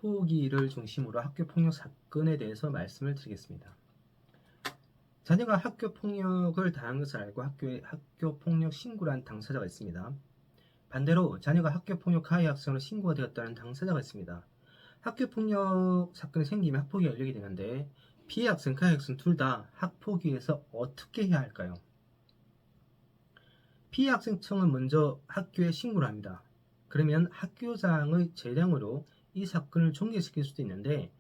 학폭위를 중심으로 학교폭력 사건에 대해서 말씀을 드리겠습니다. 자녀가 학교폭력을 당한 것을 알고 학교에 학교폭력 신고를 한 당사자가 있습니다. 반대로 자녀가 학교폭력 가해 학생으로 신고가 되었다는 당사자가 있습니다. 학교폭력 사건이 생기면 학폭위가 열리게 되는데 피해 학생, 가해 학생 둘 다 학폭위에서 어떻게 해야 할까요? 피해 학생청은 먼저 학교에 신고를 합니다. 그러면 학교장의 재량으로 이 사건을 종결시킬 수도 있는데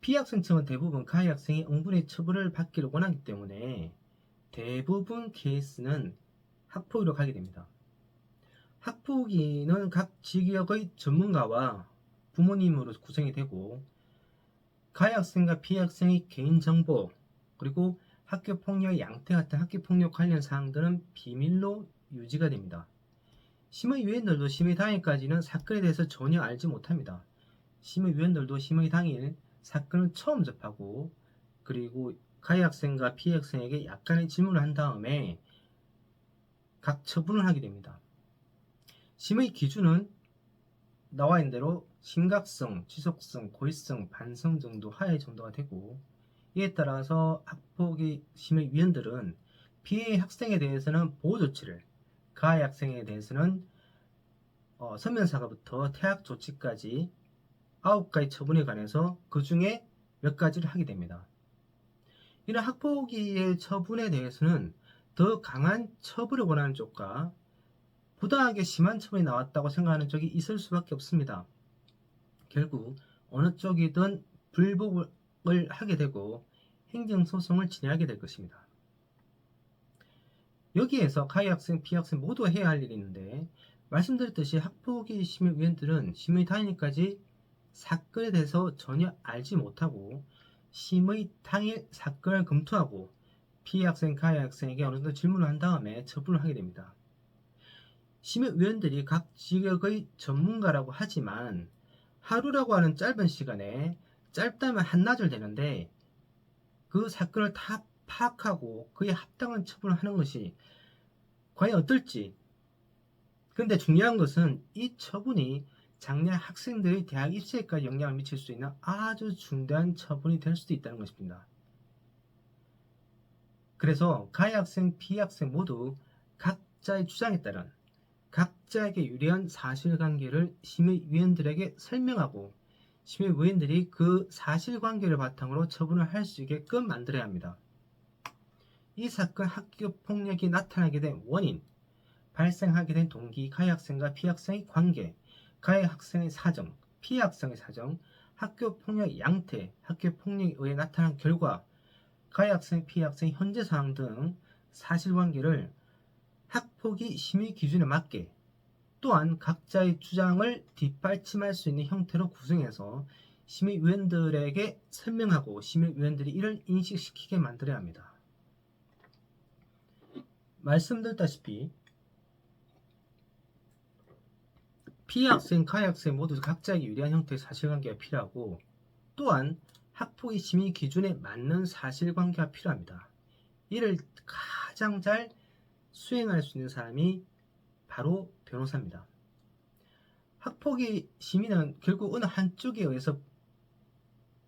피해 학생청은 대부분 가해 학생이 응분의 처벌을 받기를 원하기 때문에 대부분 케이스는 학폭위로 가게 됩니다. 학폭위는 각 지역의 전문가와 부모님으로 구성이 되고 가해 학생과 피해 학생의 개인정보 그리고 학교폭력 양태 같은 학교폭력 관련 사항들은 비밀로 유지가 됩니다. 심의위원들도 심의 당일까지는 사건에 대해서 전혀 알지 못합니다. 심의위원들도 심의 당일 사건을 처음 접하고 그리고 가해 학생과 피해 학생에게 약간의 질문을 한 다음에 각 처분을 하게 됩니다. 심의 기준은 나와 있는 대로 심각성, 지속성, 고의성, 반성 정도, 하해 정도가 되고 이에 따라서 학폭위 심의위원들은 피해 학생에 대해서는 보호 조치를, 가해 학생에 대해서는 선면사과부터 퇴학 조치까지 9가지 처분에 관해서 그 중에 몇 가지를 하게 됩니다. 이런 학폭위의 처분에 대해서는 더 강한 처벌을 원하는 쪽과 부당하게 심한 처분이 나왔다고 생각하는 쪽이 있을 수밖에 없습니다. 결국 어느 쪽이든 불복을 하게 되고 행정소송을 진행하게 될 것입니다. 여기에서 가해 학생, 피해 학생 모두 해야 할 일이 있는데 말씀드렸듯이 학폭위 심의위원들은 심의 당일까지 사건에 대해서 전혀 알지 못하고 심의 당일 사건을 검토하고 피해 학생, 가해 학생에게 어느 정도 질문을 한 다음에 처분을 하게 됩니다. 심의위원들이 각 지역의 전문가라고 하지만 하루라고 하는 짧은 시간에 짧다면 한나절 되는데 그 사건을 다 파악하고 그에 합당한 처분을 하는 것이 과연 어떨지. 근데 중요한 것은 이 처분이 장래 학생들의 대학 입시에까지 영향을 미칠 수 있는 아주 중대한 처분이 될 수도 있다는 것입니다. 그래서 가해 학생, 피해 학생 모두 각자의 주장에 따른 각자에게 유리한 사실관계를 심의위원들에게 설명하고 심의위원들이 그 사실관계를 바탕으로 처분을 할 수 있게끔 만들어야 합니다. 이 사건 학교폭력이 나타나게 된 원인, 발생하게 된 동기, 가해 학생과 피해 학생의 관계, 가해 학생의 사정, 피해 학생의 사정, 학교폭력 양태, 학교폭력에 의해 나타난 결과, 가해 학생, 피해 학생의 현재 상황 등 사실관계를 학폭위 심의 기준에 맞게 또한 각자의 주장을 뒷받침할 수 있는 형태로 구성해서 심의위원들에게 설명하고 심의위원들이 이를 인식시키게 만들어야 합니다. 말씀드렸다시피 피해 학생, 가해 학생 모두 각자에게 유리한 형태의 사실관계가 필요하고 또한 학폭위 심의 기준에 맞는 사실관계가 필요합니다. 이를 가장 잘 수행할 수 있는 사람이 바로 변호사입니다. 학폭위 심의는 결국 어느 한쪽에 의해서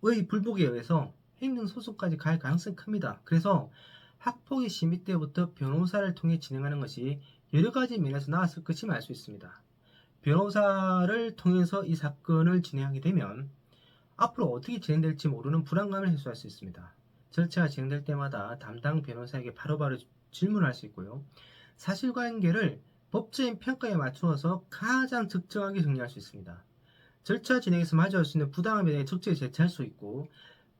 불복에 의해서 행정소송까지 갈 가능성이 큽니다. 그래서 학폭위 심의 때부터 변호사를 통해 진행하는 것이 여러 가지 면에서 나았을 것임을 알 수 있습니다. 변호사를 통해서 이 사건을 진행하게 되면 앞으로 어떻게 진행될지 모르는 불안감을 해소할 수 있습니다. 절차가 진행될 때마다 담당 변호사에게 바로바로 질문을 할 수 있고요. 사실관계를 법적인 평가에 맞추어서 가장 적정하게 정리할 수 있습니다. 절차 진행에서 마주할 수 있는 부당함에 대해 적절히 제치할 수 있고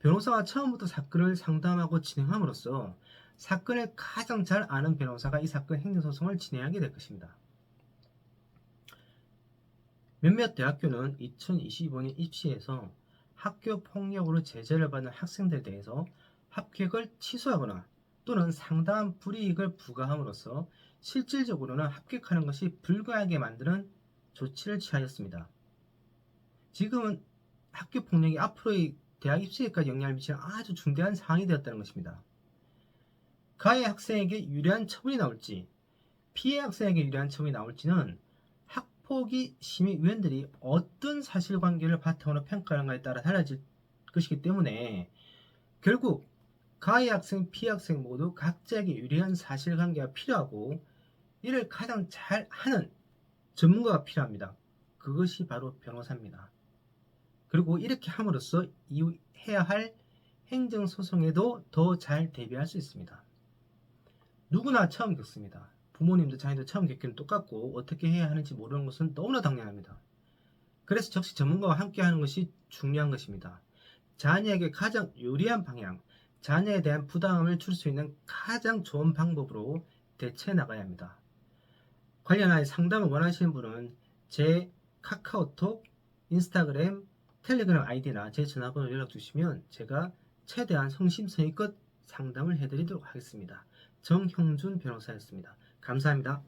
변호사가 처음부터 사건을 상담하고 진행함으로써 사건을 가장 잘 아는 변호사가 이 사건 행정소송을 진행하게 될 것입니다. 몇몇 대학교는 2025년 입시에서 학교 폭력으로 제재를 받는 학생들에 대해서 합격을 취소하거나 또는 상당한 불이익을 부과함으로써 실질적으로는 합격하는 것이 불가하게 만드는 조치를 취하였습니다. 지금은 학교 폭력이 앞으로의 대학 입시에까지 영향을 미치는 아주 중대한 사항이 되었다는 것입니다. 가해 학생에게 유리한 처분이 나올지 피해 학생에게 유리한 처분이 나올지는 학폭위 심의위원들이 어떤 사실관계를 바탕으로 평가하는가에 따라 달라질 것이기 때문에 결국 가해 학생, 피해 학생 모두 각자에게 유리한 사실관계가 필요하고 이를 가장 잘 하는 전문가가 필요합니다. 그것이 바로 변호사입니다. 그리고 이렇게 함으로써 이후 해야 할 행정소송에도 더 잘 대비할 수 있습니다. 누구나 처음 겪습니다. 부모님도 자녀도 처음 겪기는 똑같고 어떻게 해야 하는지 모르는 것은 너무나 당연합니다. 그래서 적시 전문가와 함께 하는 것이 중요한 것입니다. 자녀에게 가장 유리한 방향, 자녀에 대한 부담을 줄 수 있는 가장 좋은 방법으로 대처해 나가야 합니다. 관련하여 상담을 원하시는 분은 제 카카오톡, 인스타그램, 텔레그램 아이디나 제 전화번호로 연락 주시면 제가 최대한 성심성의껏 상담을 해드리도록 하겠습니다. 정형준 변호사였습니다. 감사합니다.